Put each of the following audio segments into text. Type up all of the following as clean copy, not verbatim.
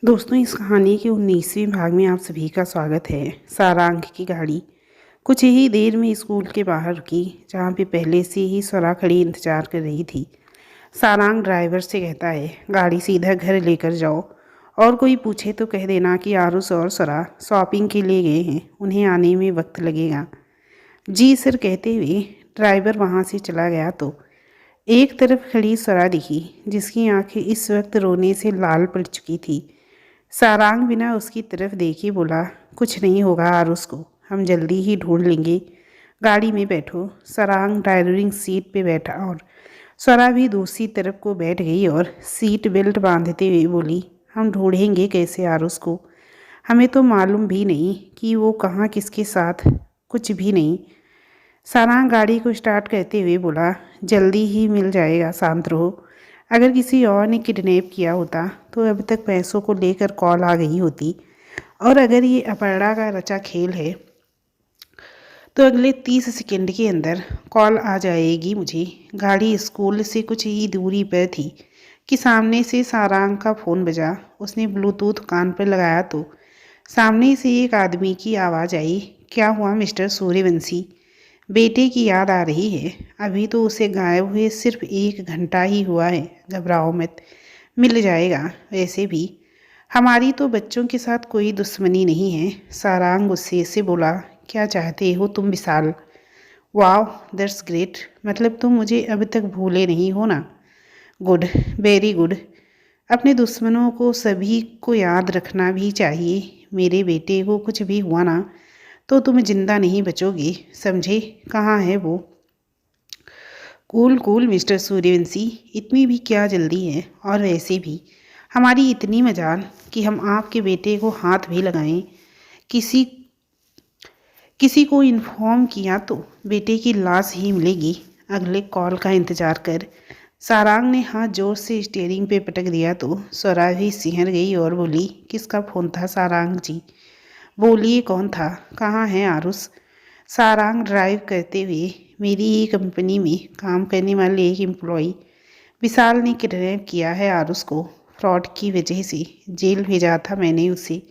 दोस्तों, इस कहानी के 19वें भाग में आप सभी का स्वागत है। सारांग की गाड़ी कुछ ही देर में स्कूल के बाहर रुकी, जहाँ पे पहले से ही स्वरा खड़ी इंतजार कर रही थी। सारांग ड्राइवर से कहता है, गाड़ी सीधा घर लेकर जाओ और कोई पूछे तो कह देना कि आरुष और स्वरा शॉपिंग के लिए गए हैं, उन्हें आने में वक्त लगेगा। जी सर कहते हुए ड्राइवर वहाँ से चला गया तो एक तरफ खड़ी स्वरा दिखी, जिसकी आंखें इस वक्त रोने से लाल पड़ चुकी थी। सारांग बिना उसकी तरफ देखे बोला, कुछ नहीं होगा आरुष को, हम जल्दी ही ढूंढ लेंगे। गाड़ी में बैठो। सारांग ड्राइविंग सीट पे बैठा और स्वरा भी दूसरी तरफ को बैठ गई और सीट बेल्ट बांधते हुए बोली, हम ढूंढेंगे कैसे आरुष को, हमें तो मालूम भी नहीं कि वो कहाँ किसके साथ, कुछ भी नहीं। सारांग गाड़ी को स्टार्ट करते हुए बोला, जल्दी ही मिल जाएगा, शांत रहो। अगर किसी और ने किडनैप किया होता तो अब तक पैसों को लेकर कॉल आ गई होती, और अगर ये अपर्णा का रचा खेल है तो अगले 30 सेकंड के अंदर कॉल आ जाएगी मुझे। गाड़ी स्कूल से कुछ ही दूरी पर थी कि सामने से सारांग का फ़ोन बजा। उसने ब्लूटूथ कान पर लगाया तो सामने से एक आदमी की आवाज़ आई, क्या हुआ मिस्टर सूर्यवंशी? बेटे की याद आ रही है? अभी तो उसे गायब हुए सिर्फ 1 घंटा ही हुआ है, घबराओ मत, मिल जाएगा। वैसे भी हमारी तो बच्चों के साथ कोई दुश्मनी नहीं है। सारांग गुस्से से बोला, क्या चाहते हो तुम विशाल? वाह, दैट्स ग्रेट, मतलब तुम मुझे अब तक भूले नहीं हो ना। Good, very good. अपने दुश्मनों को सभी को याद रखना भी चाहिए। मेरे बेटे को कुछ भी हुआ ना तो तुम जिंदा नहीं बचोगे, समझे? कहाँ है वो? कूल कूल मिस्टर सूर्यवंशी, इतनी भी क्या जल्दी है? और वैसे भी हमारी इतनी मजाल कि हम आपके बेटे को हाथ भी लगाएं। किसी किसी को इन्फॉर्म किया तो बेटे की लाश ही मिलेगी। अगले कॉल का इंतजार कर। सारांग ने हाथ जोर से स्टीयरिंग पे पटक दिया तो स्वरा भी सिहर गई और बोली, किसका फ़ोन था सारांग जी? बोलिए कौन था? कहाँ है आरुष? सारांग ड्राइव करते हुए, मेरी ही कंपनी में काम करने वाले एक एम्प्लॉई विशाल ने किडनैप किया है आरुष को। फ्रॉड की वजह से जेल भेजा था मैंने उसे।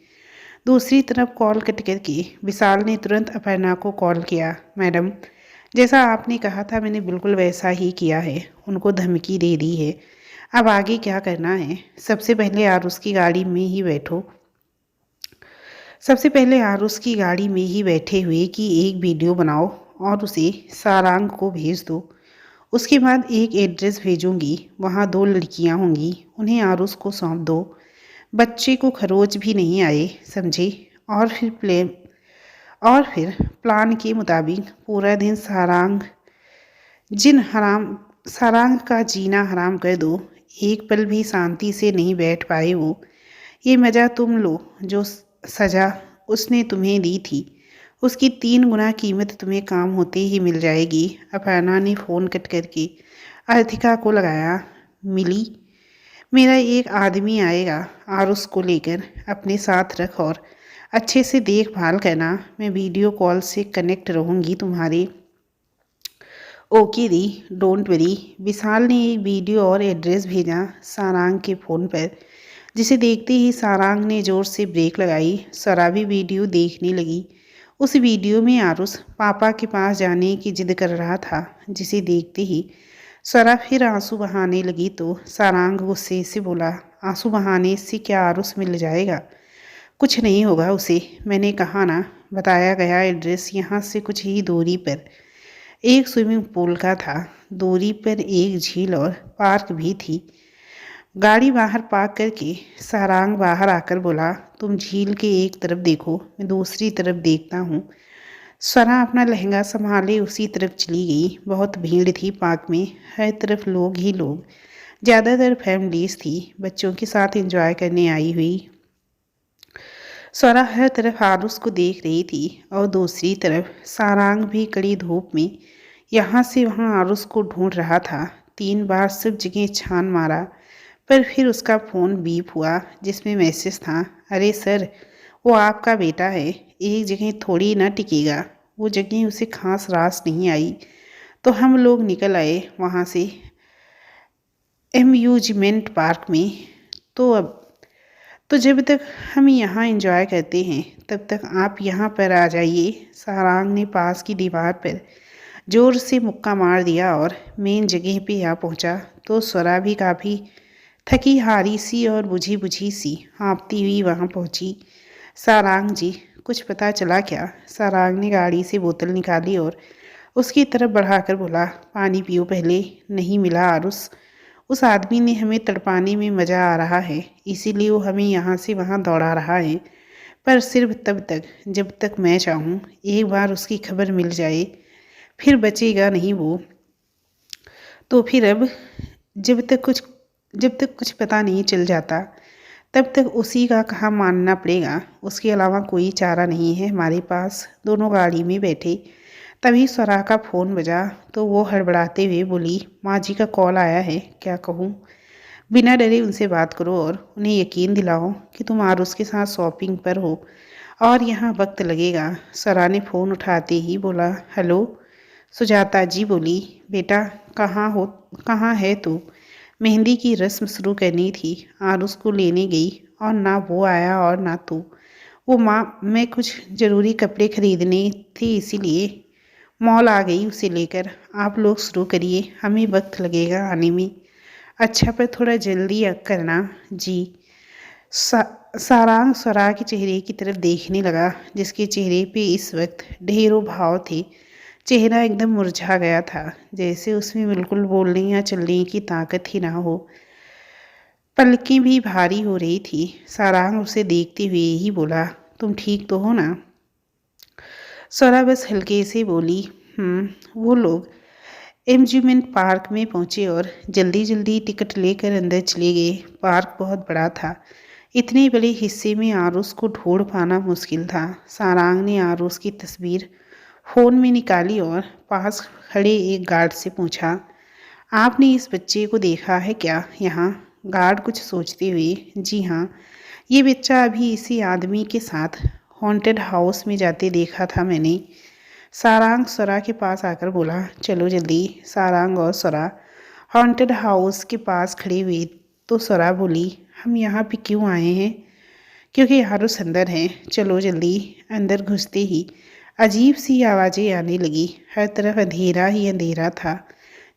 दूसरी तरफ कॉल कट करके विशाल ने तुरंत अपर्णा को कॉल किया, मैडम जैसा आपने कहा था मैंने बिल्कुल वैसा ही किया है, उनको धमकी दे दी है। अब आगे क्या करना है? सबसे पहले आरुष की गाड़ी में ही बैठो। सबसे पहले आरुष की गाड़ी में ही बैठे हुए की एक वीडियो बनाओ और उसे सारांग को भेज दो। उसके बाद एक एड्रेस भेजूंगी, वहाँ 2 लड़कियाँ होंगी, उन्हें आरुष को सौंप दो। बच्चे को खरोच भी नहीं आए, समझे? और फिर प्लान के मुताबिक पूरा दिन सारांग का जीना हराम कर दो। एक पल भी शांति से नहीं बैठ पाए वो। ये मज़ा तुम लो जो सज़ा उसने तुम्हें दी थी, उसकी 3 गुना कीमत तुम्हें काम होते ही मिल जाएगी। अपर्णा ने फ़ोन कट करके अर्थिका को लगाया, मिली, मेरा एक आदमी आएगा, आरुष को लेकर अपने साथ रख और अच्छे से देखभाल करना। मैं वीडियो कॉल से कनेक्ट रहूँगी तुम्हारे। ओके दी, डोंट वरी। विशाल ने एक वीडियो और एड्रेस भेजा सारांग के फ़ोन पर, जिसे देखते ही सारांग ने ज़ोर से ब्रेक लगाई। स्वरा भी वीडियो देखने लगी। उस वीडियो में आरुष पापा के पास जाने की जिद कर रहा था, जिसे देखते ही स्वरा फिर आंसू बहाने लगी तो सारांग गुस्से से बोला, आंसू बहाने से क्या आरुष मिल जाएगा? कुछ नहीं होगा उसे, मैंने कहा ना। बताया गया एड्रेस यहाँ से कुछ ही दूरी पर एक स्विमिंग पूल का था। दूरी पर एक झील और पार्क भी थी। गाड़ी बाहर पार्क करके सारांग बाहर आकर बोला, तुम झील के एक तरफ देखो, मैं दूसरी तरफ देखता हूँ। स्वरा अपना लहंगा संभाले उसी तरफ चली गई। बहुत भीड़ थी पार्क में, हर तरफ लोग ही लोग। ज़्यादातर फैमिलीज थी, बच्चों के साथ एंजॉय करने आई हुई। स्वरा हर तरफ आरुष को देख रही थी और दूसरी तरफ सारांग भी कड़ी धूप में यहाँ से वहाँ आरुष को ढूंढ रहा था। 3 बार सब जगह छान मारा, पर फिर उसका फ़ोन बीप हुआ, जिसमें मैसेज था, अरे सर, वो आपका बेटा है, एक जगह थोड़ी ना टिकेगा। वो जगह उसे खास रास नहीं आई तो हम लोग निकल आए वहाँ से एम्यूजमेंट पार्क में। तो तो जब तक हम यहाँ एंजॉय करते हैं तब तक आप यहाँ पर आ जाइए। सारांग ने पास की दीवार पर जोर से मुक्का मार दिया और मेन जगह पे आ पहुँचा तो स्वरा भी काफ़ी थकी हारी सी और बुझी बुझी सी हाँफती हुई वहाँ पहुँची। सारांग जी, कुछ पता चला क्या? सारांग ने गाड़ी से बोतल निकाली और उसकी तरफ बढ़ाकर बोला, पानी पियो पहले। नहीं मिला आरुष, उस आदमी ने हमें तड़पाने में मज़ा आ रहा है, इसीलिए वो हमें यहाँ से वहाँ दौड़ा रहा है, पर सिर्फ तब तक जब तक मैं चाहूँ। एक बार उसकी खबर मिल जाए फिर बचेगा नहीं वो। तो फिर अब जब जब तक कुछ पता नहीं चल जाता तब तक उसी का कहा मानना पड़ेगा। उसके अलावा कोई चारा नहीं है हमारे पास। दोनों गाड़ी में बैठे तभी स्वरा का फ़ोन बजा तो वो हड़बड़ाते हुए बोली, माँ जी का कॉल आया है, क्या कहूँ? बिना डरे उनसे बात करो और उन्हें यकीन दिलाओ कि तुम आरुष के साथ शॉपिंग पर हो और यहाँ वक्त लगेगा। स्वरा ने फ़ोन उठाते ही बोला, हेलो। सुजाता जी बोली, बेटा कहाँ है तू? मेहंदी की रस्म शुरू करनी थी, आरुष को लेने गई और ना वो आया और ना तू। वो माँ, मैं कुछ ज़रूरी कपड़े खरीदने थे इसीलिए मॉल आ गई उसे लेकर। आप लोग शुरू करिए, हमें वक्त लगेगा आने में। अच्छा, पर थोड़ा जल्दी करना जी। सारांश स्वरा के चेहरे की तरफ देखने लगा जिसके चेहरे पे इस वक्त ढेरों भाव थे। चेहरा एकदम मुरझा गया था, जैसे उसमें बिल्कुल बोलने या चलने की ताकत ही ना हो। पलकें भी भारी हो रही थी। सारांग उसे देखते हुए ही बोला, तुम ठीक तो हो ना? स्वरा बस हल्के से बोली, वो लोग एम्यूजमेंट पार्क में पहुंचे और जल्दी जल्दी टिकट लेकर अंदर चले गए। पार्क बहुत बड़ा था, इतने बड़े हिस्से में आरुष को ढूंढ पाना मुश्किल था। सारांग ने आरुष की तस्वीर फ़ोन में निकाली और पास खड़े एक गार्ड से पूछा, आपने इस बच्चे को देखा है क्या यहाँ? गार्ड कुछ सोचते हुए, जी हाँ, ये बच्चा अभी इसी आदमी के साथ हॉन्टेड हाउस में जाते देखा था मैंने। सारांग स्वरा के पास आकर बोला, चलो जल्दी। सारांग और स्वरा हॉन्टेड हाउस के पास खड़े हुए तो स्वरा बोली, हम यहाँ पे क्यों आए हैं? क्योंकि आरुष अंदर है, चलो जल्दी। अंदर घुसते ही अजीब सी आवाज़ें आने लगी। हर तरफ अंधेरा ही अंधेरा था,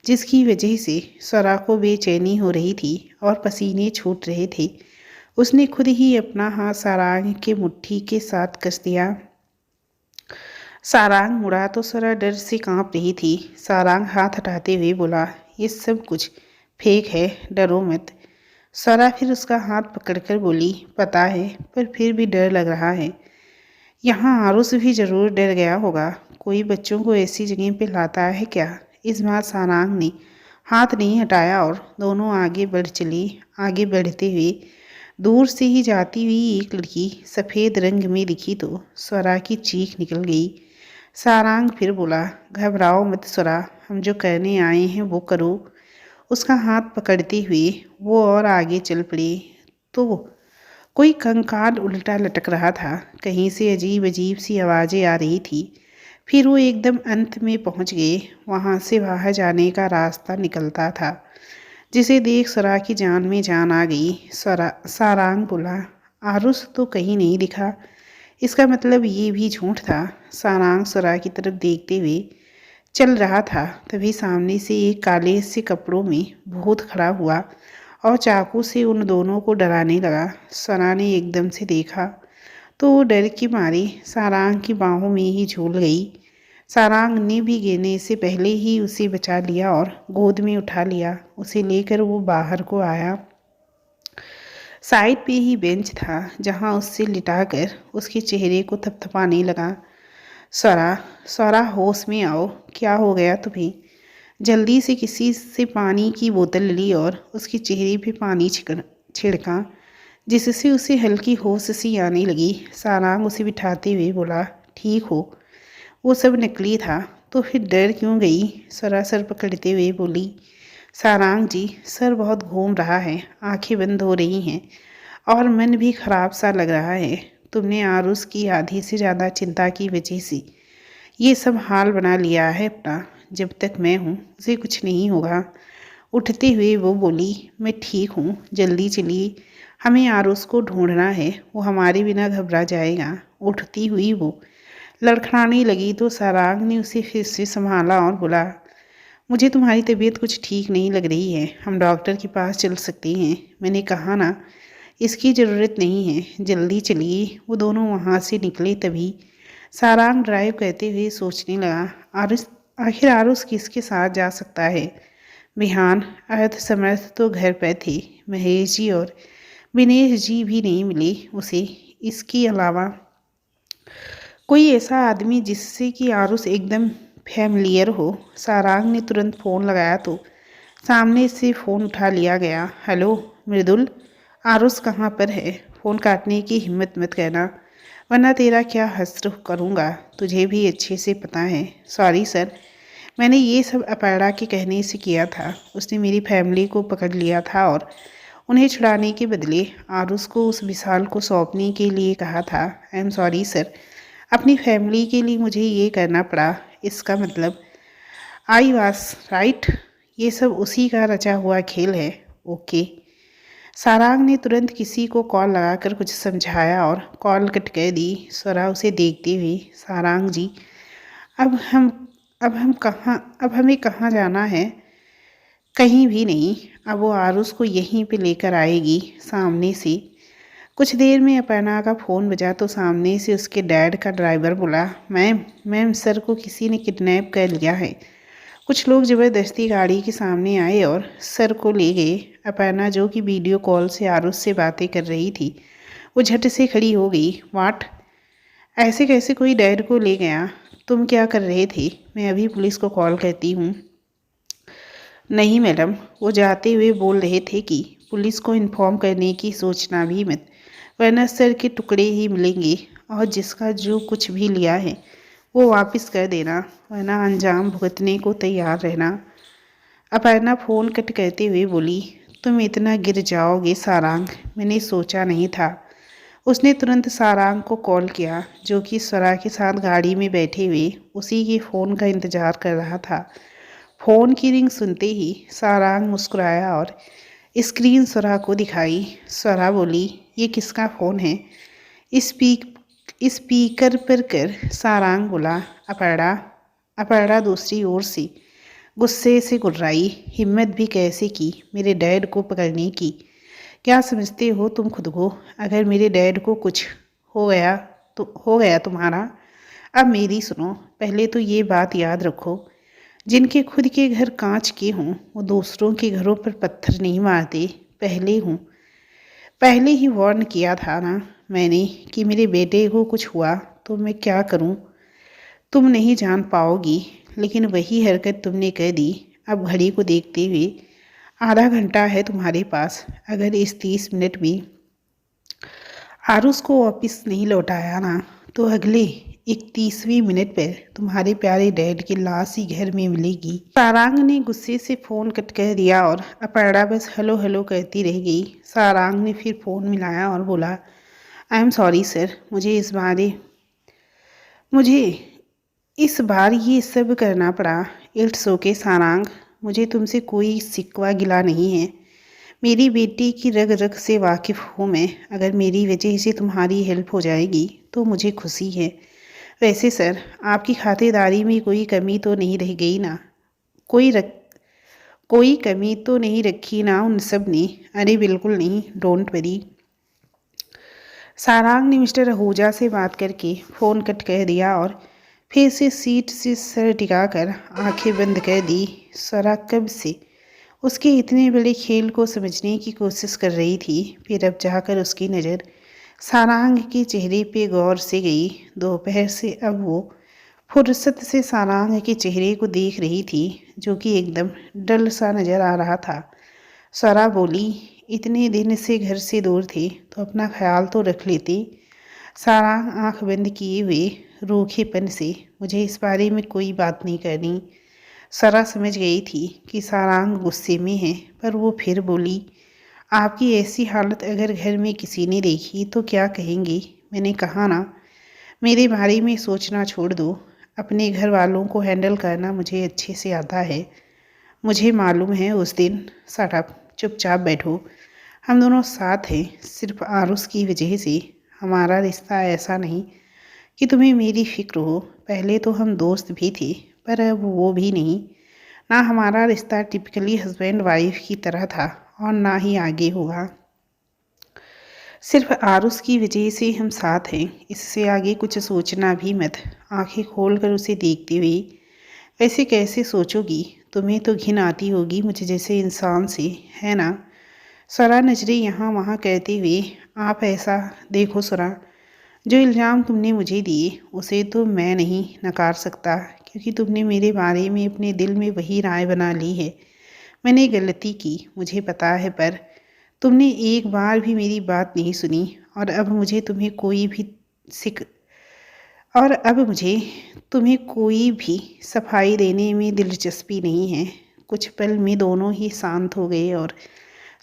जिसकी वजह से स्वरा को बेचैनी हो रही थी और पसीने छूट रहे थे। उसने खुद ही अपना हाथ सारांग के मुट्ठी के साथ कस दिया। सारांग मुड़ा तो स्वरा डर से कांप रही थी। सारांग हाथ हटाते हुए बोला, ये सब कुछ फेक है, डरो मत। स्वरा फिर उसका हाथ पकड़कर बोली, पता है, पर फिर भी डर लग रहा है। यहाँ आरुष भी ज़रूर डर गया होगा, कोई बच्चों को ऐसी जगह पे लाता है क्या? इस बार सारांग ने हाथ नहीं हटाया और दोनों आगे बढ़ चली। आगे बढ़ते हुए दूर से ही जाती हुई एक लड़की सफ़ेद रंग में दिखी तो स्वरा की चीख निकल गई। सारांग फिर बोला, घबराओ मत स्वरा, हम जो करने आए हैं वो करो। उसका हाथ पकड़ते हुए वो और आगे चल पड़े तो कोई कंकाल उल्टा लटक रहा था। कहीं से अजीब अजीब सी आवाज़ें आ रही थी। फिर वो एकदम अंत में पहुंच गए। वहां से बाहर जाने का रास्ता निकलता था, जिसे देख स्वरा की जान में जान आ गई। सारांग बोला, आरुष तो कहीं नहीं दिखा, इसका मतलब ये भी झूठ था। सारांग स्वरा की तरफ देखते हुए चल रहा था, तभी सामने से एक काले से कपड़ों में भूत खड़ा हुआ और चाकू से उन दोनों को डराने लगा। स्वरा ने एकदम से देखा तो वो डर के मारे सारांग की बाहों में ही झूल गई। सारांग ने भी गिरने से पहले ही उसे बचा लिया और गोद में उठा लिया। उसे लेकर वो बाहर को आया। साइड पे ही बेंच था जहाँ उससे लिटाकर उसके चेहरे को थपथपाने लगा। स्वरा होश में आओ, क्या हो गया तुम्हें? जल्दी से किसी से पानी की बोतल ली और उसके चेहरे पे पानी छिड़का, जिससे उसे हल्की होश सी आने लगी। सारांग उसे बिठाते हुए बोला, ठीक हो? वो सब नकली था तो फिर डर क्यों गई? स्वरा सर पकड़ते हुए बोली, सारांग जी, सर बहुत घूम रहा है, आंखें बंद हो रही हैं और मन भी खराब सा लग रहा है। तुमने आरुष की आधी से ज़्यादा चिंता की वजह से ये सब हाल बना लिया है अपना। जब तक मैं हूँ उसे कुछ नहीं होगा। उठते हुए वो बोली, मैं ठीक हूँ, जल्दी चलिए, हमें आरुष को ढूंढना है, वो हमारे बिना घबरा जाएगा। उठती हुई वो लड़खड़ाने लगी तो सारांग ने उसे फिर से संभाला और बोला, मुझे तुम्हारी तबीयत कुछ ठीक नहीं लग रही है, हम डॉक्टर के पास चल सकते हैं। मैंने कहा ना, इसकी ज़रूरत नहीं है, जल्दी चलिए। वो दोनों वहाँ से निकले। तभी सारांग ड्राइव करते हुए सोचने लगा, आखिर आरुष किसके साथ जा सकता है। बिहान अर्ध समर्थ तो घर पर थे, महेश जी और विनेश जी भी नहीं मिले उसे। इसके अलावा कोई ऐसा आदमी जिससे कि आरुष एकदम फैमिलियर हो। सारांग ने तुरंत फ़ोन लगाया तो सामने से फ़ोन उठा लिया गया। हेलो मृदुल, आरुष कहाँ पर है? फ़ोन काटने की हिम्मत मत करना, वरना तेरा क्या हश्र करूँगा, तुझे भी अच्छे से पता है। सॉरी सर, मैंने ये सब अपर्णा के कहने से किया था। उसने मेरी फैमिली को पकड़ लिया था और उन्हें छुड़ाने के बदले आरुष को उस विशाल को सौंपने के लिए कहा था। आई एम सॉरी सर, अपनी फैमिली के लिए मुझे ये करना पड़ा। इसका मतलब आई वास राइट, ये सब उसी का रचा हुआ खेल है। ओके। सारांग ने तुरंत किसी को कॉल लगाकर कुछ समझाया और कॉल कट कर दी। स्वरा उसे देखते हुए, सारांग जी, अब हमें कहाँ जाना है? कहीं भी नहीं, अब वो आरुष को यहीं पे लेकर आएगी। सामने से कुछ देर में अपर्णा का फ़ोन बजा तो सामने से उसके डैड का ड्राइवर बोला, मैम सर को किसी ने किडनैप कर लिया है। कुछ लोग ज़बरदस्ती गाड़ी के सामने आए और सर को ले गए। अपर्णा, जो कि वीडियो कॉल से आरुष से बातें कर रही थी, वो झट से खड़ी हो गई। वाट, ऐसे कैसे कोई डैड को ले गया? तुम क्या कर रहे थे? मैं अभी पुलिस को कॉल करती हूँ। नहीं मैडम, वो जाते हुए बोल रहे थे कि पुलिस को इन्फॉर्म करने की सोचना भी मत, वरना सर के टुकड़े ही मिलेंगे और जिसका जो कुछ भी लिया है वो वापस कर देना, वरना अंजाम भुगतने को तैयार रहना। अपर्णा फ़ोन कट करते हुए बोली, तुम इतना गिर जाओगे सारांग, मैंने सोचा नहीं था। उसने तुरंत सारांग को कॉल किया, जो कि स्वरा के साथ गाड़ी में बैठे हुए उसी के फ़ोन का इंतज़ार कर रहा था। फ़ोन की रिंग सुनते ही सारांग मुस्कुराया और स्क्रीन स्वरा को दिखाई। स्वरा बोली, ये किसका फ़ोन है? स्पीकर पर कर सारांग बोला। अपर्णा दूसरी ओर से गुस्से से गुर्राई, हिम्मत भी कैसे की मेरे डैड को पकड़ने की? क्या समझते हो तुम खुद को? अगर मेरे डैड को कुछ हो गया तुम्हारा। अब मेरी सुनो, पहले तो ये बात याद रखो, जिनके खुद के घर कांच के हों वो दूसरों के घरों पर पत्थर नहीं मारते। पहले ही वार्न किया था ना मैंने कि मेरे बेटे को कुछ हुआ तो मैं क्या करूं, तुम नहीं जान पाओगी। लेकिन वही हरकत तुमने कर दी। अब घड़ी को देखते हुए आधा घंटा है तुम्हारे पास। अगर इस 30 मिनट में आरुष को वापस नहीं लौटाया ना, तो अगले 31वें मिनट पर तुम्हारे प्यारे डैड की लाश ही घर में मिलेगी। सारांग ने गुस्से से फ़ोन कट कर दिया और अपर्णा बस हेलो हेलो करती रह गई। सारांग ने फिर फ़ोन मिलाया और बोला, आई एम सॉरी सर, मुझे इस बार ये सब करना पड़ा। इट्स ओके सारांग, मुझे तुमसे कोई शिकवा गिला नहीं है। मेरी बेटी की रग रग से वाकिफ़ हूँ मैं। अगर मेरी वजह से तुम्हारी हेल्प हो जाएगी तो मुझे खुशी है। वैसे सर, आपकी खातिरदारी में कोई कमी तो नहीं रह गई ना? कोई कमी तो नहीं रखी ना उन सब ने? अरे बिल्कुल नहीं, डोंट वरी। सारांग ने मिस्टर आहूजा से बात करके फ़ोन कट कर दिया और फिर से सीट से सर टिकाकर आंखें बंद कर दी। स्वरा कब से उसके इतने बड़े खेल को समझने की कोशिश कर रही थी। फिर अब जाकर उसकी नज़र सारांग के चेहरे पे गौर से गई। दोपहर से अब वो फुर्सत से सारांग के चेहरे को देख रही थी, जो कि एकदम डल सा नज़र आ रहा था। स्वरा बोली, इतने दिन से घर से दूर थे तो अपना ख्याल तो रख लेती। सारांग आंख बंद किए हुए रूखेपन से, मुझे इस बारे में कोई बात नहीं करनी। स्वरा समझ गई थी कि सारांग गुस्से में है, पर वो फिर बोली, आपकी ऐसी हालत अगर घर में किसी ने देखी तो क्या कहेंगे? मैंने कहा ना, मेरे बारे में सोचना छोड़ दो। अपने घर वालों को हैंडल करना मुझे अच्छे से आता है। मुझे मालूम है उस दिन। शट अप, चुपचाप बैठो। हम दोनों साथ हैं सिर्फ आरुष की वजह से। हमारा रिश्ता ऐसा नहीं कि तुम्हें मेरी फिक्र हो। पहले तो हम दोस्त भी थे, पर अब वो भी नहीं। ना हमारा रिश्ता टिपिकली हस्बैंड वाइफ की तरह था और ना ही आगे होगा। सिर्फ आरुष की वजह से हम साथ हैं, इससे आगे कुछ सोचना भी मत। आंखें खोल कर उसे देखते हुए, ऐसे कैसे सोचोगी? तुम्हें तो घिन आती होगी मुझे जैसे इंसान से, है ना? स्वरा नजरें यहाँ वहाँ कहते हुए, आप ऐसा देखो स्वरा, जो इल्ज़ाम तुमने मुझे दिए उसे तो मैं नहीं नकार सकता, क्योंकि तुमने मेरे बारे में अपने दिल में वही राय बना ली है। मैंने गलती की, मुझे पता है, पर तुमने एक बार भी मेरी बात नहीं सुनी। और अब मुझे तुम्हें कोई भी सिक और अब मुझे तुम्हें कोई भी सफाई देने में दिलचस्पी नहीं है। कुछ पल में दोनों ही शांत हो गए और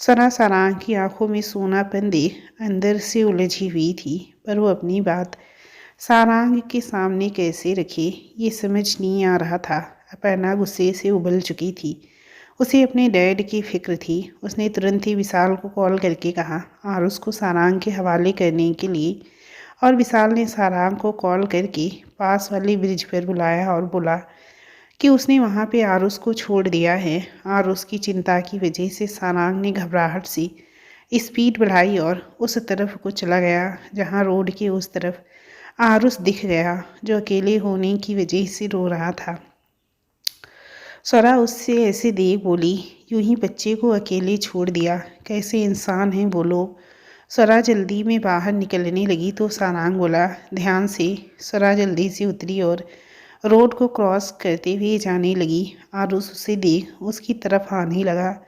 सना सारांग की आंखों में सोनापन देख अंदर से उलझी हुई थी, पर वो अपनी बात सारांग के सामने कैसे रखे ये समझ नहीं आ रहा था। अपर्णा गुस्से से उबल चुकी थी। उसे अपने डैड की फिक्र थी। उसने तुरंत ही विशाल को कॉल करके कहा और उसको सारांग के हवाले करने के लिए, और विशाल ने सारांग को कॉल करके पास वाले ब्रिज पर बुलाया और बोला कि उसने वहाँ पे आरुष को छोड़ दिया है। आरुष की चिंता की वजह से सारांग ने घबराहट से स्पीड बढ़ाई और उस तरफ को चला गया जहाँ रोड के उस तरफ आरुष दिख गया, जो अकेले होने की वजह से रो रहा था। स्वरा उससे ऐसे देख बोली, यूं ही बच्चे को अकेले छोड़ दिया, कैसे इंसान है बोलो। स्वरा जल्दी में बाहर निकलने लगी तो सारांग बोला, ध्यान से। स्वरा जल्दी से उतरी और रोड को क्रॉस करते हुए जाने लगी। आरुष उसे देख उसकी तरफ आने लगा,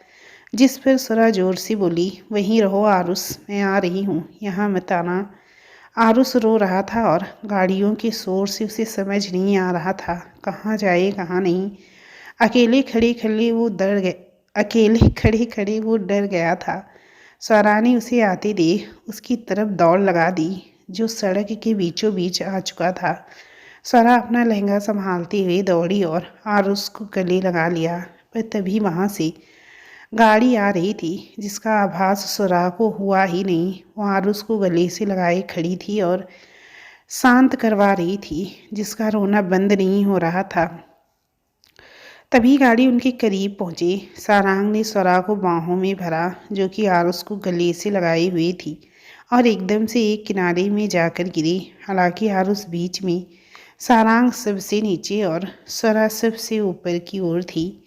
जिस पर स्वरा जोर से बोली, वहीं रहो आरुष, मैं आ रही हूँ, यहाँ मत आना। आरुष रो रहा था और गाड़ियों के शोर से उसे समझ नहीं आ रहा था कहाँ जाए कहाँ नहीं। अकेले खड़े खड़े वो डर गया था। स्वरा ने उसे आते देख उसकी तरफ दौड़ लगा दी, जो सड़क के बीचों बीच आ चुका था। स्वरा अपना लहंगा संभालते हुए दौड़ी और आरुष को गले लगा लिया, पर तभी वहाँ से गाड़ी आ रही थी जिसका आभास स्वरा को हुआ ही नहीं। वो आरुष को गले से लगाए खड़ी थी और शांत करवा रही थी, जिसका रोना बंद नहीं हो रहा था। तभी गाड़ी उनके करीब पहुंची। सारांग ने स्वरा को बाहों में भरा, जो कि आरुष को गले से लगाई हुई थी, और एकदम से एक किनारे में जाकर गिरी। हालांकि आरुष बीच में, सारांग सबसे नीचे और स्वरा सबसे ऊपर की ओर थी।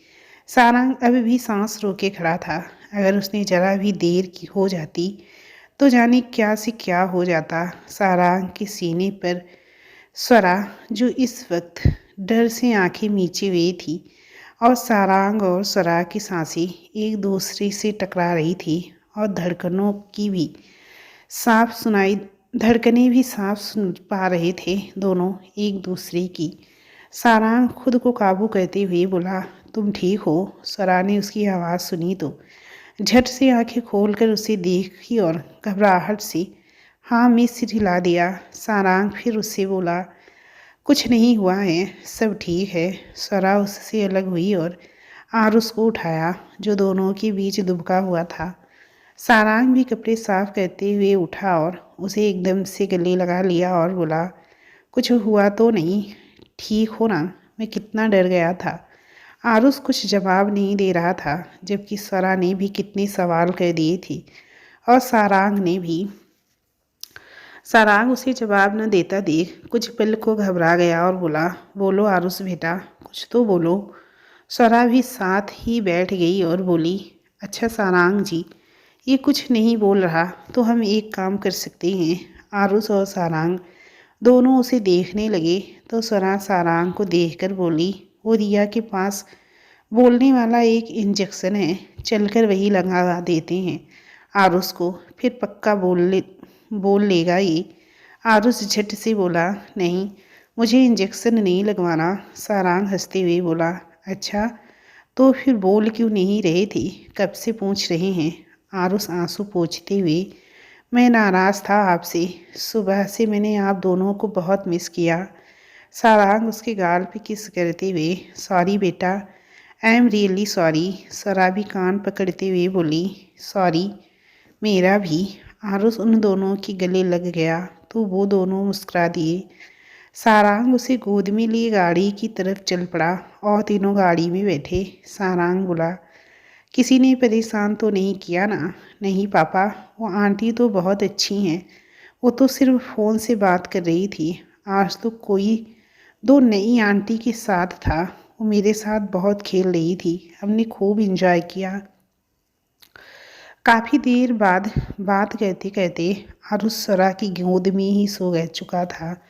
सारांग अभी भी सांस रोके खड़ा था। अगर उसने जरा भी देर की हो जाती तो जाने क्या से क्या हो जाता। सारांग के सीने पर स्वरा, जो इस वक्त डर से आंखें मींचे हुई थी, और सारांग और स्वरा की सांसें एक दूसरे से टकरा रही थी और धड़कनें भी साफ सुन पा रहे थे दोनों एक दूसरे की। सारांग खुद को काबू करते हुए बोला, तुम ठीक हो? स्वरा ने उसकी आवाज़ सुनी तो झट से आंखें खोलकर उसे देखी और घबराहट से हाँ में सिर हिला दिया। सारांग फिर उससे बोला, कुछ नहीं हुआ है, सब ठीक है। स्वरा उससे अलग हुई और आरुष को उठाया, जो दोनों के बीच दुबका हुआ था। सारांग भी कपड़े साफ करते हुए उठा और उसे एकदम से गले लगा लिया और बोला, कुछ हुआ तो नहीं? ठीक हो ना? मैं कितना डर गया था। आरुष कुछ जवाब नहीं दे रहा था, जबकि स्वरा ने भी कितने सवाल कर दिए थे, और सारांग उसे जवाब न देता देख कुछ पल को घबरा गया और बोला, बोलो आरुष बेटा, कुछ तो बोलो। स्वरा भी साथ ही बैठ गई और बोली, अच्छा सारांग जी, ये कुछ नहीं बोल रहा तो हम एक काम कर सकते हैं। आरुष और सारांग दोनों उसे देखने लगे तो स्वरा सारांग को देखकर बोली, वो रिया के पास बोलने वाला एक इंजेक्शन है, चलकर वही लगा देते हैं आरुष को, फिर पक्का बोल लेगा ये। आरुष झट से बोला, नहीं, मुझे इंजेक्शन नहीं लगवाना। सारांग हंसते हुए बोला, अच्छा तो फिर बोल क्यों नहीं रहे थे? कब से पूछ रहे हैं? आरुष आंसू पोंछते हुए, मैं नाराज़ था आपसे। सुबह से मैंने आप दोनों को बहुत मिस किया। सारांग उसके गाल पे किस करते हुए, सॉरी बेटा, आई एम रियली सॉरी। स्वरा भी कान पकड़ते हुए बोली, सॉरी, मेरा भी। आरुष उन दोनों के गले लग गया तो वो दोनों मुस्कुरा दिए। सारांग उसे गोद में लिए गाड़ी की तरफ चल पड़ा और तीनों गाड़ी में बैठे। सारांग बोला, किसी ने परेशान तो नहीं किया ना? नहीं पापा, वो आंटी तो बहुत अच्छी हैं। वो तो सिर्फ फ़ोन से बात कर रही थी। आज तो कोई दो नई आंटी के साथ था। वो मेरे साथ बहुत खेल रही थी। हमने खूब इंजॉय किया। काफ़ी देर बाद बात करते करते आरुष स्वरा की गोद में ही सो गया चुका था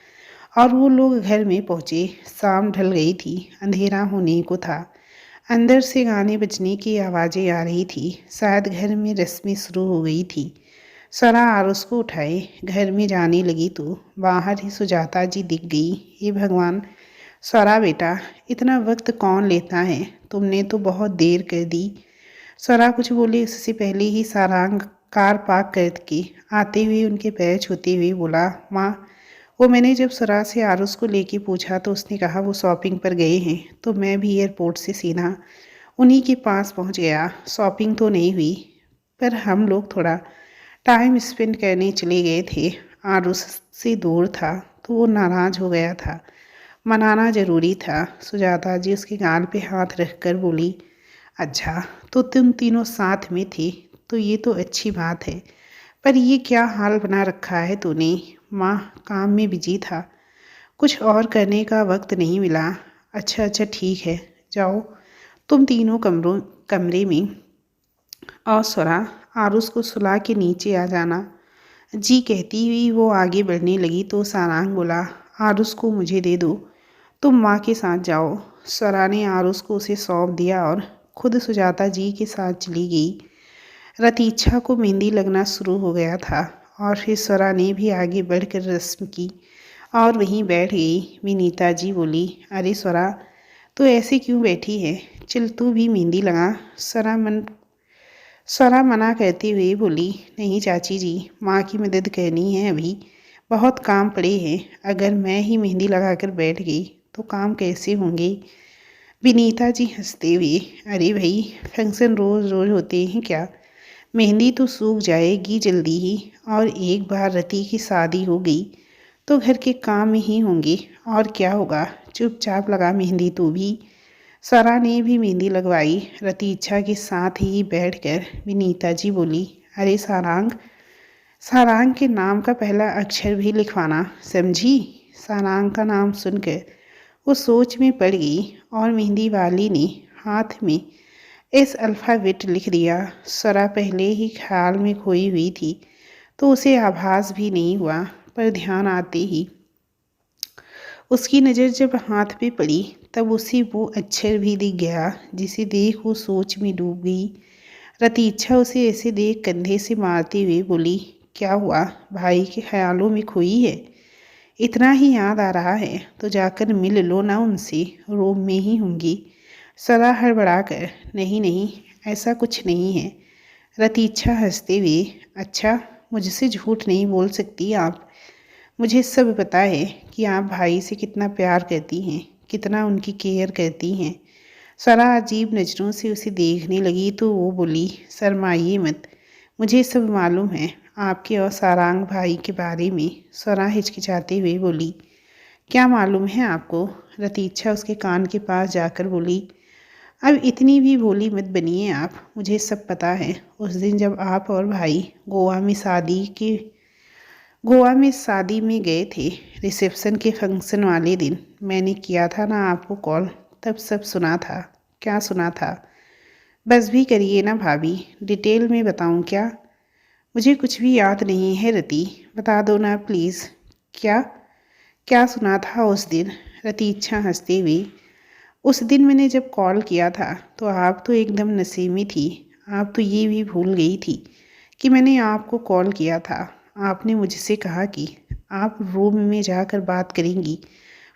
और वो लोग घर में पहुँचे। शाम ढल गई थी, अंधेरा होने को था। अंदर से गाने बजने की आवाज़ें आ रही थी। शायद घर में रस्में शुरू हो गई थी। स्वरा आरुष को उठाए घर में जाने लगी तो बाहर ही सुजाता जी दिख गई। हे भगवान! स्वरा बेटा, इतना वक्त कौन लेता है? तुमने तो बहुत देर कर दी। स्वरा कुछ बोली उससे पहले ही सारांग कार पार्क करके आते हुए उनके पैर छूते हुए बोला, माँ, वो मैंने जब स्वरा से आरुष को लेके पूछा तो उसने कहा वो शॉपिंग पर गए हैं, तो मैं भी एयरपोर्ट से सीधा उन्हीं के पास पहुंच गया। शॉपिंग तो नहीं हुई, पर हम लोग थोड़ा टाइम स्पेंड करने चले गए थे। आरुष से दूर था तो वो नाराज़ हो गया था। मनाना ज़रूरी था। सुजाता जी उसके गाल पे हाथ रखकर बोली, अच्छा, तो तुम तीनों साथ में थे तो ये तो अच्छी बात है, पर ये क्या हाल बना रखा है तूने? माँ, काम में बिजी था, कुछ और करने का वक्त नहीं मिला। अच्छा अच्छा ठीक है, जाओ तुम तीनों कमरे में। और स्वरा, आरुष को सुला के नीचे आ जाना। जी कहती हुई वो आगे बढ़ने लगी तो सारांग बोला, आरुष को मुझे दे दो, तुम माँ के साथ जाओ। स्वरा ने आरुष को उसे सौंप दिया और खुद सुजाता जी के साथ चली गई। रतीच्छा को मेहंदी लगना शुरू हो गया था और फिर स्वरा ने भी आगे बढ़कर रस्म की और वहीं बैठ गई। विनीता जी बोली, अरे स्वरा, तो ऐसे क्यों बैठी है? चल तू भी मेहंदी लगा। स्वरा मना करते हुए बोली, नहीं चाची जी, माँ की मदद करनी है, अभी बहुत काम पड़े हैं। अगर मैं ही मेहंदी लगाकर बैठ गई तो काम कैसे होंगे? विनीता जी हंसते हुए, अरे भाई, फंक्शन रोज़ रोज़ होते हैं क्या? मेहंदी तो सूख जाएगी जल्दी ही, और एक बार रति की शादी हो गई तो घर के काम ही होंगे, और क्या होगा। चुपचाप लगा मेहंदी तू भी। स्वरा ने भी मेहंदी लगवाई। रतीच्छा के साथ ही बैठकर विनीता जी बोली, अरे सारांग, सारांग के नाम का पहला अक्षर भी लिखवाना, समझी? सारांग का नाम सुनकर वो सोच में पड़ गई और मेहंदी वाली ने हाथ में इस अल्फ़ाबेट लिख दिया। स्वरा पहले ही ख्याल में खोई हुई थी तो उसे आभास भी नहीं हुआ, पर ध्यान आते ही उसकी नज़र जब हाथ पे पड़ी तब उसे वो अक्षर भी दिख गया जिसे देख वो सोच में डूब गई। रतीच्छा उसे ऐसे देख कंधे से मारते हुए बोली, क्या हुआ? भाई के ख्यालों में खोई है? इतना ही याद आ रहा है तो जाकर मिल लो ना उनसे, रूम में ही होंगी। सरा हड़बड़ा कर, नहीं नहीं, ऐसा कुछ नहीं है। रतीच्छा हंसते हुए, अच्छा, मुझसे झूठ नहीं बोल सकती आप। मुझे सब पता है कि आप भाई से कितना प्यार करती हैं, कितना उनकी केयर करती हैं। सरा अजीब नज़रों से उसे देखने लगी तो वो बोली, शर्माइए मत, मुझे सब मालूम है आपके और सारांग भाई के बारे में। सरा हिचकिचाते हुए बोली, क्या मालूम है आपको? रतीच्छा उसके कान के पास जाकर बोली, अब इतनी भी भोली मत बनिए आप, मुझे सब पता है। उस दिन जब आप और भाई गोवा में शादी में गए थे, रिसेप्शन के फंक्शन वाले दिन मैंने किया था ना आपको कॉल, तब सब सुना था। क्या सुना था? बस भी करिए ना भाभी, डिटेल में बताऊं क्या? मुझे कुछ भी याद नहीं है रति, बता दो ना प्लीज़। क्या क्या सुना था उस दिन? रतीच्छा हंसते हुई, उस दिन मैंने जब कॉल किया था तो आप तो एकदम नशे में थी। आप तो ये भी भूल गई थी कि मैंने आपको कॉल किया था। आपने मुझसे कहा कि आप रूम में जाकर बात करेंगी,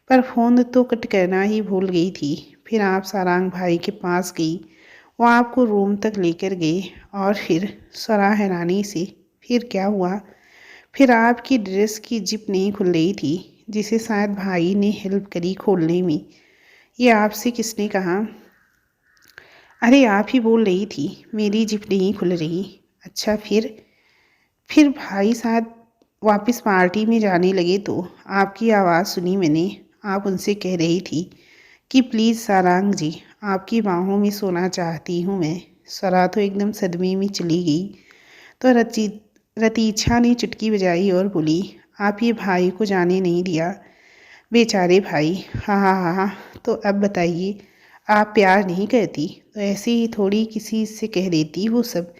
पर फ़ोन तो कट करना ही भूल गई थी। फिर आप सारांग भाई के पास गई, वो आपको रूम तक लेकर गए और फिर सरा हैरानी से, फिर क्या हुआ? फिर आपकी ड्रेस की जिप नहीं खुल रही थी, जिसे शायद भाई ने हेल्प करी खोलने में। ये आपसे किसने कहा? अरे आप ही बोल रही थी मेरी जिप नहीं खुल रही। अच्छा फिर? फिर भाई साहब वापस पार्टी में जाने लगे तो आपकी आवाज़ सुनी मैंने। आप उनसे कह रही थी कि प्लीज़ सारंग जी, आपकी बाहों में सोना चाहती हूँ मैं। स्वरा तो एकदम सदमे में चली गई। तो रतीछा ने चुटकी बजाई और बोली, आप ये भाई को जाने नहीं दिया। बेचारे भाई। हाँ हाँ हाँ हाँ। तो अब बताइए, आप प्यार नहीं करती तो ऐसे ही थोड़ी किसी से कह देती वो सब।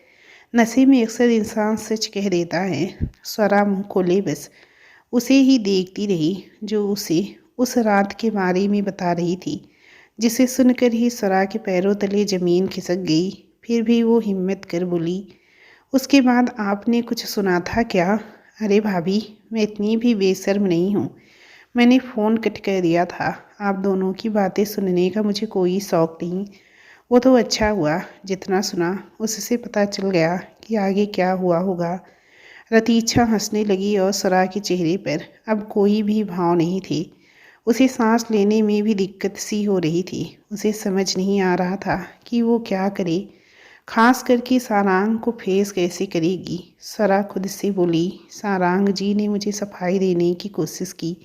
नशे में अक्सर इंसान सच कह देता है। स्वरा मुँह खोले बस उसे ही देखती रही जो उसे उस रात के बारे में बता रही थी, जिसे सुनकर ही स्वरा के पैरों तले जमीन खिसक गई। फिर भी वो हिम्मत कर बोली, उसके बाद आपने कुछ सुना था क्या? अरे भाभी, मैं इतनी भी बेशर्म नहीं हूँ। मैंने फ़ोन कट कर दिया था। आप दोनों की बातें सुनने का मुझे कोई शौक़ नहीं। वो तो अच्छा हुआ, जितना सुना उससे पता चल गया कि आगे क्या हुआ होगा। रतीछा हंसने लगी और स्वरा के चेहरे पर अब कोई भी भाव नहीं थे। उसे सांस लेने में भी दिक्कत सी हो रही थी। उसे समझ नहीं आ रहा था कि वो क्या करे, खास करके सारांग को फेस कैसे करेगी। स्वरा खुद से बोली, सारांग जी ने मुझे सफाई देने की कोशिश की,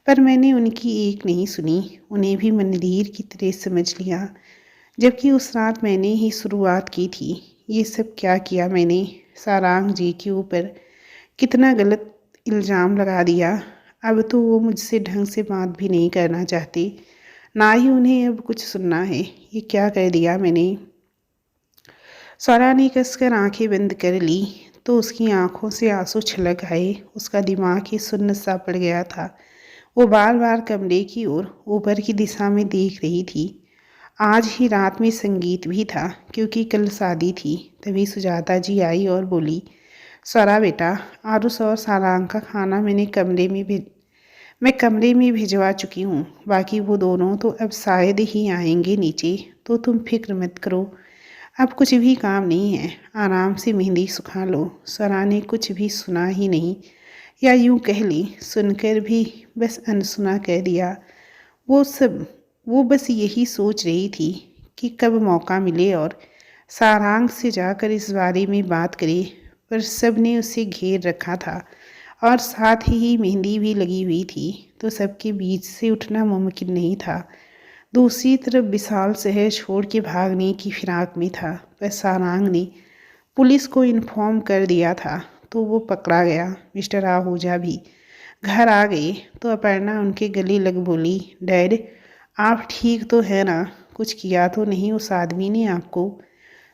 पर मैंने उनकी एक नहीं सुनी। उन्हें भी मंदिर की तरह समझ लिया, जबकि उस रात मैंने ही शुरुआत की थी। ये सब क्या किया मैंने? सारांग जी के ऊपर कितना गलत इल्ज़ाम लगा दिया। अब तो वो मुझसे ढंग से बात भी नहीं करना चाहते, ना ही उन्हें अब कुछ सुनना है। ये क्या कर दिया मैंने? स्वरा ने कसकर आंखें बंद कर ली तो उसकी आंखों से आंसू छलक आए। उसका दिमाग ही सुन्न सा पड़ गया था। वो बार बार कमरे की ओर ऊपर की दिशा में देख रही थी। आज ही रात में संगीत भी था क्योंकि कल शादी थी। तभी सुजाता जी आई और बोली, स्वरा बेटा, आरुष और सारांग का खाना मैं कमरे में भिजवा चुकी हूँ। बाकी वो दोनों तो अब शायद ही आएंगे नीचे, तो तुम फिक्र मत करो। अब कुछ भी काम नहीं है, आराम से मेहंदी सुखा लो। स्वरा ने कुछ भी सुना ही नहीं, या यूं कह ली सुनकर भी बस अनसुना कह दिया। वो बस यही सोच रही थी कि कब मौका मिले और सारांग से जाकर इस बारे में बात करे, पर सब ने उसे घेर रखा था और साथ ही मेहंदी भी लगी हुई थी, तो सबके बीच से उठना मुमकिन नहीं था। दूसरी तरफ विशाल शहर छोड़ के भागने की फिराक में था, पर सारांग ने पुलिस को इन्फॉर्म कर दिया था तो वो पकड़ा गया। मिस्टर आहूजा भी घर आ गए तो अपर्णा उनके गले लग बोली, डैड आप ठीक तो है ना? कुछ किया तो नहीं उस आदमी ने आपको?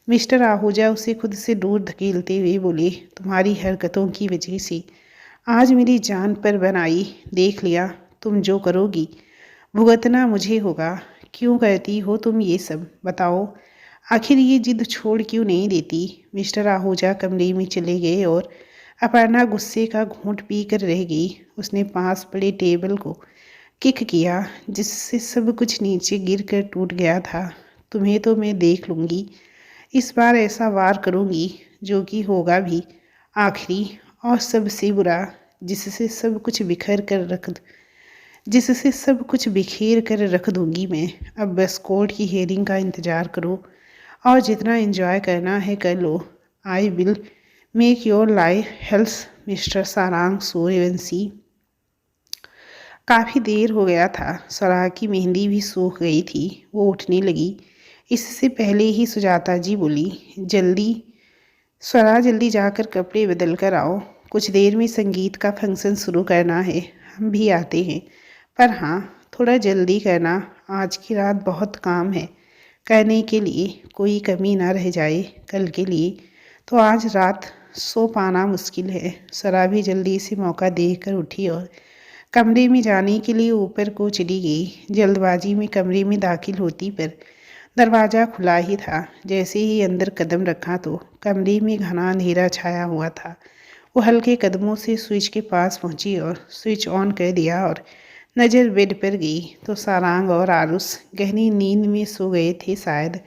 मिस्टर आहूजा उसे खुद से दूर धकेलते हुए बोले, तुम्हारी हरकतों की वजह से आज मेरी जान पर बन आई। देख लिया, तुम जो करोगी भुगतना मुझे होगा। क्यों करती हो तुम ये सब, बताओ? आखिर ये जिद छोड़ क्यों नहीं देती? मिस्टर आहूजा कमरे में चले गए और अपर्णा गुस्से का घूंट पी कर रह गई। उसने पास पड़े टेबल को किक किया, जिससे सब कुछ नीचे गिर कर टूट गया था। तुम्हें तो मैं देख लूँगी। इस बार ऐसा वार करूँगी जो कि होगा भी आखिरी और सबसे बुरा, जिससे सब कुछ बिखेर कर रख दूँगी मैं। अब बस कोर्ट की हियरिंग का इंतज़ार करो और जितना एंजॉय करना है कर लो। I will make your life hells mister Saarang Suryavanshi. काफ़ी देर हो गया था। स्वरा की मेहंदी भी सूख गई थी। वो उठने लगी, इससे पहले ही सुजाता जी बोली, स्वरा जल्दी जाकर कपड़े बदल कर आओ। कुछ देर में संगीत का फंक्शन शुरू करना है, हम भी आते हैं। पर हाँ, थोड़ा जल्दी करना, आज की रात बहुत काम है करने के लिए, कोई कमी ना रह जाए कल के लिए। तो आज रात सो पाना मुश्किल है। स्वरा भी जल्दी से मौका देखकर उठी और कमरे में जाने के लिए ऊपर को चली गई। जल्दबाजी में कमरे में दाखिल होती पर दरवाज़ा खुला ही था। जैसे ही अंदर कदम रखा तो कमरे में घना अंधेरा छाया हुआ था। वो हल्के कदमों से स्विच के पास पहुंची और स्विच ऑन कर दिया और नज़र बेड पर गई तो सारांग और आरुष गहरी नींद में सो गए थे शायद।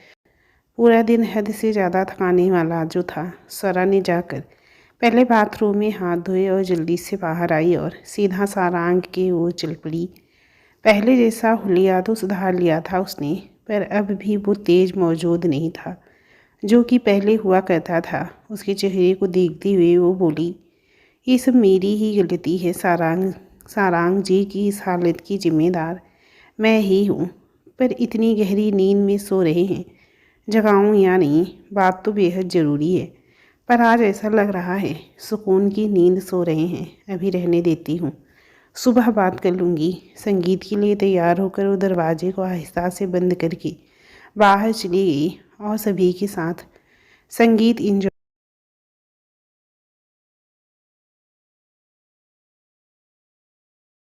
पूरा दिन हद से ज़्यादा थकाने वाला जो था। स्वरा ने जाकर पहले बाथरूम में हाथ धोए और जल्दी से बाहर आई और सीधा सारांग की ओर चल पड़ी। पहले जैसा हुलिया तो सुधार लिया था उसने, पर अब भी वो तेज मौजूद नहीं था जो कि पहले हुआ करता था। उसके चेहरे को देखते हुए वो बोली, ये सब मेरी ही गलती है सारांग जी की इस हालत की जिम्मेदार मैं ही हूँ। पर इतनी गहरी नींद में सो रहे हैं, जगाऊँ या नहीं, बात तो बेहद ज़रूरी है। पर आज ऐसा लग रहा है सुकून की नींद सो रहे हैं, अभी रहने देती हूँ, सुबह बात कर लूँगी। संगीत के लिए तैयार होकर वो दरवाजे को आहिस्ता से बंद करके बाहर चली गई और सभी के साथ संगीत इंजॉय